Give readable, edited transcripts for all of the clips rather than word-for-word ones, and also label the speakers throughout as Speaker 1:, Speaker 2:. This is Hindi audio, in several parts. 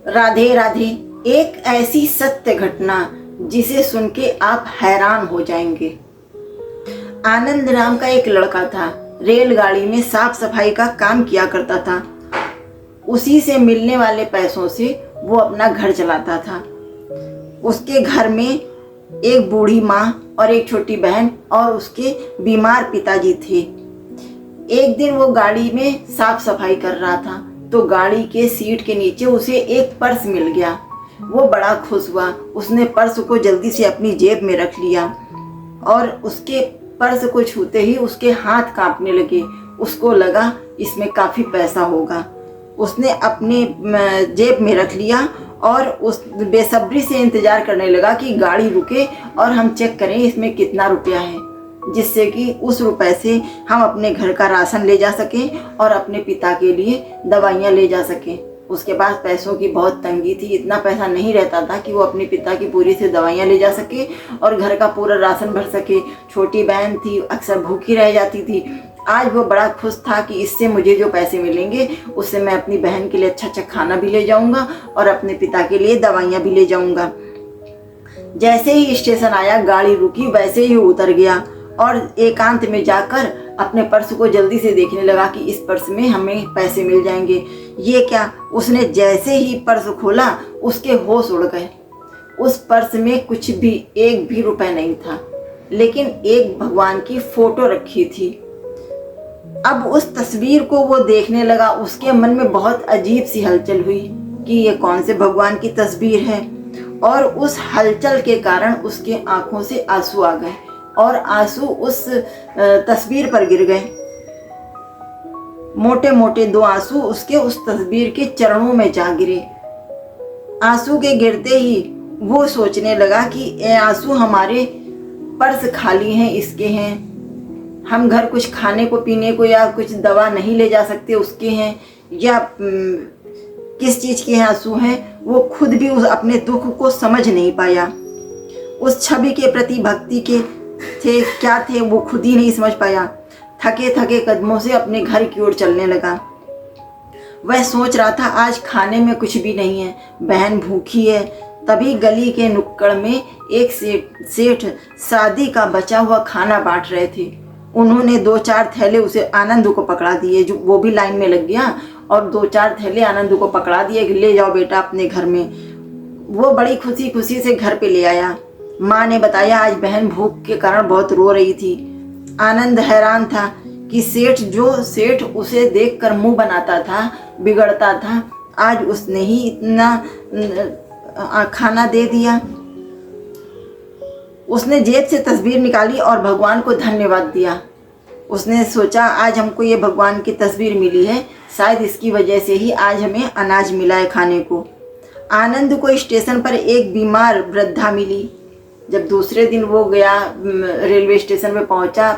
Speaker 1: राधे राधे। एक ऐसी सत्य घटना जिसे सुन के आप हैरान हो जाएंगे। आनंद नाम का एक लड़का था, रेलगाड़ी में साफ सफाई का काम किया करता था। उसी से मिलने वाले पैसों से वो अपना घर चलाता था। उसके घर में एक बूढ़ी माँ और एक छोटी बहन और उसके बीमार पिताजी थे। एक दिन वो गाड़ी में साफ सफाई कर रहा था तो गाड़ी के सीट के नीचे उसे एक पर्स मिल गया। वो बड़ा खुश हुआ। उसने पर्स को जल्दी से अपनी जेब में रख लिया और उसके पर्स को छूते ही उसके हाथ कांपने लगे। उसको लगा इसमें काफ़ी पैसा होगा। उसने अपने जेब में रख लिया और उस बेसब्री से इंतज़ार करने लगा कि गाड़ी रुके और हम चेक करें इसमें कितना रुपया है, जिससे कि उस रुपए से हम अपने घर का राशन ले जा सकें और अपने पिता के लिए दवाइयाँ ले जा सकें। उसके पास पैसों की बहुत तंगी थी। इतना पैसा नहीं रहता था कि वो अपने पिता की पूरी से दवाइयाँ ले जा सके और घर का पूरा राशन भर सके। छोटी बहन थी, अक्सर भूखी रह जाती थी। आज वो बड़ा खुश था कि इससे मुझे जो पैसे मिलेंगे उससे मैं अपनी बहन के लिए अच्छा अच्छा खाना भी ले जाऊंगा और अपने पिता के लिए दवाइयाँ भी ले जाऊंगा। जैसे ही स्टेशन आया, गाड़ी रुकी, वैसे ही उतर गया और एकांत में जाकर अपने पर्स को जल्दी से देखने लगा कि इस पर्स में हमें पैसे मिल जाएंगे। ये क्या, उसने जैसे ही पर्स खोला उसके होश उड़ गए। उस पर्स में कुछ भी, एक भी रुपए नहीं था, लेकिन एक भगवान की फोटो रखी थी। अब उस तस्वीर को वो देखने लगा। उसके मन में बहुत अजीब सी हलचल हुई कि ये कौन से भगवान की तस्वीर है, और उस हलचल के कारण उसके आंखों से आंसू आ गए और आंसू उस तस्वीर पर गिर गए। मोटे मोटे 2 आंसू उसके उस तस्वीर के चरणों में जा गिरे। आंसू के गिरते ही वो सोचने लगा कि ये आंसू हमारे पर्स खाली हैं, इसके हैं। हम घर कुछ खाने को पीने को या कुछ दवा नहीं ले जा सकते, उसके हैं। या किस चीज़ के आंसू हैं, वो खुद भी उस अपने दुख को समझ नहीं पाया। उस छवि के प्रति भक्ति के थे क्या थे वो खुद ही नहीं समझ पाया। थके थके कदमों से अपने घर की ओर चलने लगा। वह सोच रहा था आज खाने में कुछ भी नहीं है, बहन भूखी है। तभी गली के नुक्कड़ में एक सेठ शादी का बचा हुआ खाना बांट रहे थे। उन्होंने 2-4 थैले उसे आनंद को पकड़ा दिए, जो वो भी लाइन में लग गया और 2-4 थैले आनंद को पकड़ा दिए कि ले जाओ बेटा अपने घर में। वो बड़ी खुशी खुशी से घर पे ले आया। माँ ने बताया आज बहन भूख के कारण बहुत रो रही थी। आनंद हैरान था कि सेठ उसे देखकर मुंह बनाता था, बिगड़ता था, आज उसने ही इतना खाना दे दिया। उसने जेब से तस्वीर निकाली और भगवान को धन्यवाद दिया। उसने सोचा आज हमको ये भगवान की तस्वीर मिली है, शायद इसकी वजह से ही आज हमें अनाज मिला है खाने को। आनंद को स्टेशन पर एक बीमार वृद्धा मिली। जब दूसरे दिन वो गया, रेलवे स्टेशन पे पहुंचा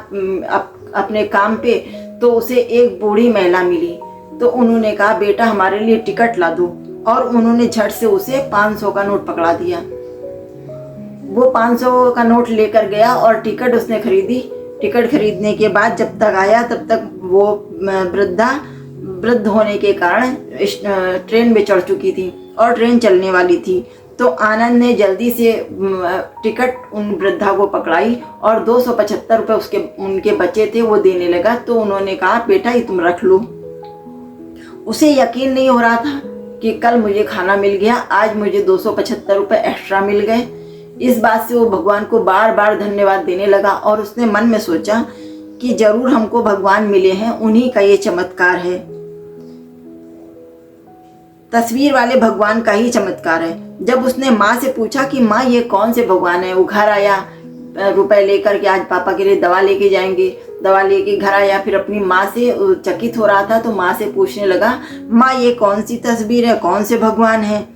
Speaker 1: अपने काम पे, तो उसे एक बूढ़ी महिला मिली। तो उन्होंने कहा बेटा हमारे लिए टिकट ला दो, और उन्होंने झट से उसे 500 का नोट पकड़ा दिया। वो 500 का नोट लेकर गया और टिकट उसने खरीदी। टिकट खरीदने के बाद जब तक आया तब तक वो वृद्ध होने के कारण ट्रेन में चढ़ चुकी थी और ट्रेन चलने वाली थी। तो आनंद ने जल्दी से टिकट उन वृद्धा को पकड़ाई और 275 रुपये उनके बचे थे वो देने लगा। तो उन्होंने कहा बेटा ये तुम रख लो। उसे यकीन नहीं हो रहा था कि कल मुझे खाना मिल गया, आज मुझे 275 रुपये एक्स्ट्रा मिल गए। इस बात से वो भगवान को बार बार धन्यवाद देने लगा और उसने मन में सोचा कि जरूर हमको भगवान मिले हैं, उन्हीं का ये चमत्कार है। तस्वीर वाले भगवान का ही चमत्कार है। जब उसने माँ से पूछा कि माँ ये कौन से भगवान है, वो घर आया रुपए लेकर के, आज पापा के लिए दवा लेके जाएंगे। दवा लेके घर आया, फिर अपनी माँ से चकित हो रहा था तो माँ से पूछने लगा माँ ये कौन सी तस्वीर है, कौन से भगवान है।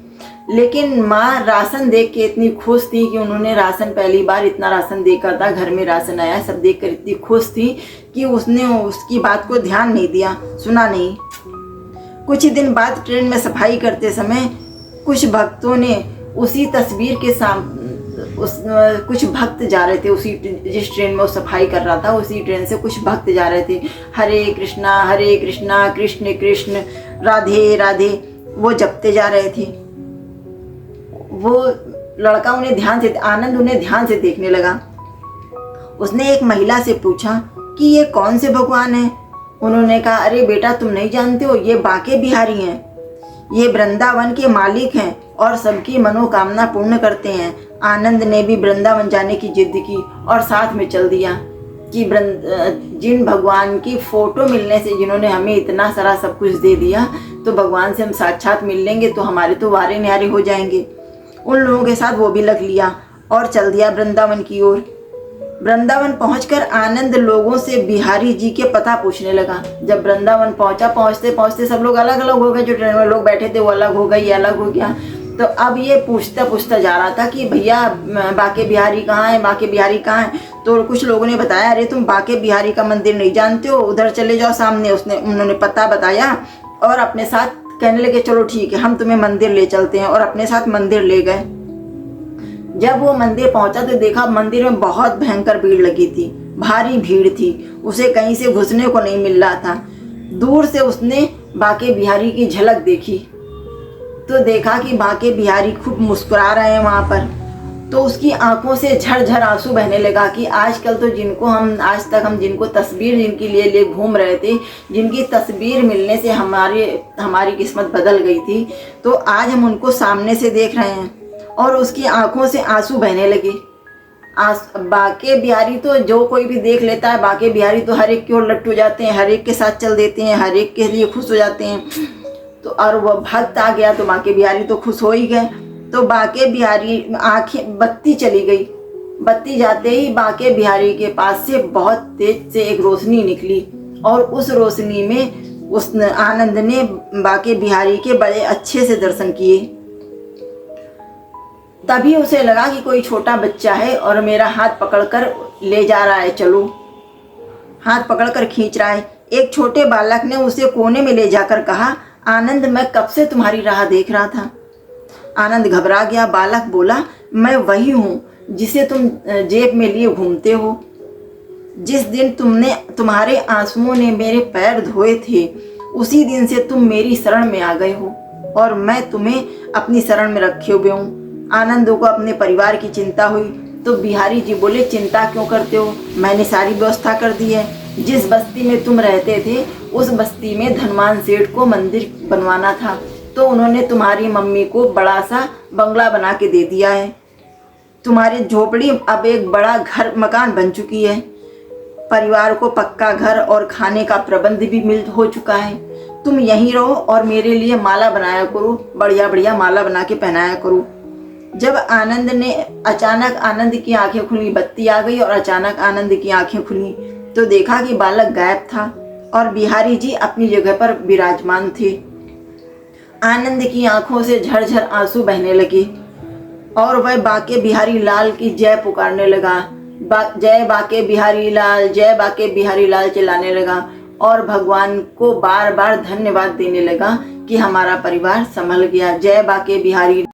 Speaker 1: लेकिन माँ राशन देख के इतनी खुश थी कि उन्होंने राशन पहली बार इतना राशन देखा था, घर में राशन आया, सब देख कर इतनी खुश थी कि उसने उसकी बात को ध्यान नहीं दिया, सुना नहीं। कुछ ही दिन बाद ट्रेन में सफाई करते समय कुछ भक्तों ने उसी तस्वीर के कुछ भक्त जा रहे थे उसी जिस ट्रेन में वो सफाई कर रहा था, उसी ट्रेन से कुछ भक्त जा रहे थे। हरे कृष्णा कृष्ण कृष्ण राधे राधे वो जपते जा रहे थे। वो लड़का आनंद उन्हें ध्यान से देखने लगा। उसने एक महिला से पूछा कि ये कौन से भगवान हैं? उन्होंने कहा, अरे बेटा, तुम नहीं जानते हो, ये बांके बिहारी हैं। ये वृंदावन के मालिक हैं और सबकी मनोकामना पूर्ण करते हैं। आनंद ने भी वृंदावन जाने की जिद की और साथ में चल दिया कि जिन भगवान की फ़ोटो मिलने से, जिन्होंने हमें इतना सारा सब कुछ दे दिया, तो भगवान से हम साक्षात मिल लेंगे तो हमारे तो वारे न्यारे हो जाएंगे। उन लोगों के साथ वो भी लग लिया और चल दिया वृंदावन की ओर। वृंदावन पहुंचकर आनंद लोगों से बिहारी जी के पता पूछने लगा। जब वृंदावन पहुंचा, पहुंचते पहुंचते सब लोग अलग अलग हो गए। जो ट्रेन में लोग बैठे थे वो अलग हो गए, ये अलग हो गया। तो अब ये पूछता जा रहा था कि भैया बांके बिहारी कहाँ है, बांके बिहारी कहाँ है? तो कुछ लोगों ने बताया, अरे तुम बांके बिहारी का मंदिर नहीं जानते हो, उधर चले जाओ सामने। उन्होंने पता बताया और अपने साथ कहने लगे, चलो ठीक है, हम तुम्हें मंदिर ले चलते हैं, और अपने साथ मंदिर ले गए। जब वो मंदिर पहुंचा तो देखा मंदिर में बहुत भयंकर भीड़ लगी थी, भारी भीड़ थी। उसे कहीं से घुसने को नहीं मिल रहा था। दूर से उसने बांके बिहारी की झलक देखी तो देखा कि बांके बिहारी खूब मुस्कुरा रहे हैं वहाँ पर। तो उसकी आंखों से झरझर आंसू बहने लगा कि आजकल तो आज तक हम जिनको तस्वीर जिनकी लिए घूम रहे थे, जिनकी तस्वीर मिलने से हमारी किस्मत बदल गई थी, तो आज हम उनको सामने से देख रहे हैं। और उसकी आंखों से आंसू बहने लगे। बांके बिहारी तो जो कोई भी देख लेता है, बांके बिहारी तो हर एक की ओर लट्टू जाते हैं, हर एक के साथ चल देते हैं, हर एक के लिए खुश हो जाते हैं। तो और वह भक्त आ गया तो बांके बिहारी तो खुश हो ही गए। तो बांके बिहारी बत्ती चली गई। बत्ती जाते ही बांके बिहारी के पास से बहुत तेज से एक रोशनी निकली और उस रोशनी में आनंद ने बांके बिहारी के बड़े अच्छे से दर्शन किए। तभी उसे लगा कि कोई छोटा बच्चा है और मेरा हाथ पकड़कर ले जा रहा है, चलो। हाथ पकड़कर खींच रहा है। एक छोटे बालक ने उसे कोने में ले जाकर कहा, आनंद, मैं कब से तुम्हारी राह देख रहा था। आनंद घबरा गया। बालक बोला, मैं वही हूँ जिसे तुम जेब में लिए घूमते हो। जिस दिन तुम्हारे आंसुओं ने मेरे पैर धोए थे, उसी दिन से तुम मेरी शरण में आ गए हो और मैं तुम्हें अपनी शरण में रखे हुए हूँ। आनंद को अपने परिवार की चिंता हुई तो बिहारी जी बोले, चिंता क्यों करते हो, मैंने सारी व्यवस्था कर दी है। जिस बस्ती में तुम रहते थे उस बस्ती में धनवान सेठ को मंदिर बनवाना था, तो उन्होंने तुम्हारी मम्मी को बड़ा सा बंगला बना के दे दिया है। तुम्हारी झोपड़ी अब एक बड़ा मकान बन चुकी है। परिवार को पक्का घर और खाने का प्रबंध भी हो चुका है। तुम यहीं रहो और मेरे लिए माला बनाया करो, बढ़िया बढ़िया माला बना के पहनाया करो। जब अचानक आनंद की आंखें खुली, बत्ती आ गई और अचानक आनंद की आंखें खुली तो देखा कि बालक गायब था और बिहारी जी अपनी जगह पर विराजमान थे। आनंद की आंखों से झरझर आंसू बहने लगे और वह बांके बिहारी लाल की जय पुकारने लगा। जय बांके बिहारी लाल, जय बांके बिहारी लाल चिल्लाने लगा और भगवान को बार बार धन्यवाद देने लगा कि हमारा परिवार संभल गया। जय बांके बिहारी।